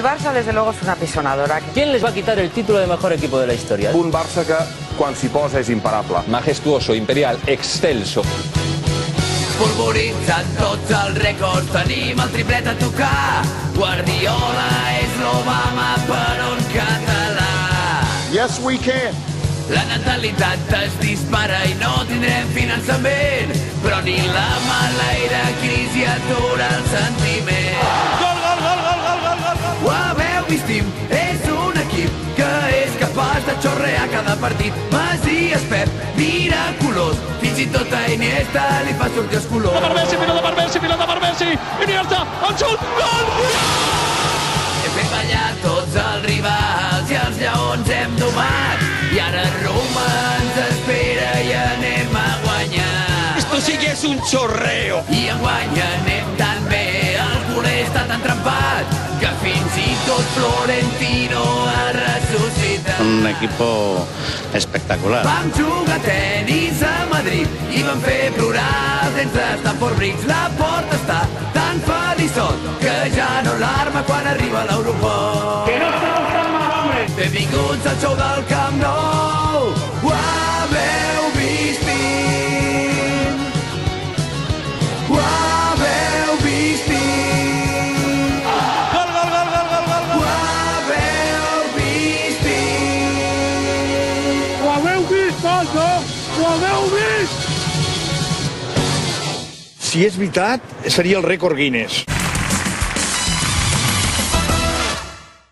El Barça, desde luego, es una pisonadora. ¿Quién les va a quitar el título de mejor equipo de la historia? Un Barça que, quan s'hi posa, és imparable. Majestuoso, imperial, excelso. Polvoritzant tots els rècords, tenim el triplet a tocar. Guardiola és l'Obama per un català. Yes, we can. La natalitat es dispara i no tindrem finançament, però ni la maleïda crisi atura el sentiment. Gol, gol, gol, gol, gol, gol, gol. Ho haveu vist, és un equip que és capaç de xorrear cada partit. Masies, Pep, miraculós, fins i tot a Iniesta li fa sortir els colors. Pilota per Messi, Iniesta, el xut, gol! Hem fet ballar tots els rivals i els lleons hem domat. I ara Roma ens espera i anem a guanyar. Esto sí que es un chorreo. I enguany anem tan bé, el culer està tan trempat, que fins i tot Florentino ha ressuscitat. Un equipo espectacular. Vam jugar a tenis a Madrid i vam fer plorar dents de Stamford Bridge. La porta està tan feliçot que ja no l'arma quan arriba l'aeroport. Que no estamos tan mal, hombre. Benvinguts al show del Camp Nou. Ho haveu vist vint. Ho haveu vist vint. Gol, gol, gol, gol, gol, gol. Ho haveu vist vint. Ho haveu vist, no? Ho haveu vist. Si és veritat, seria el rècord Guinness.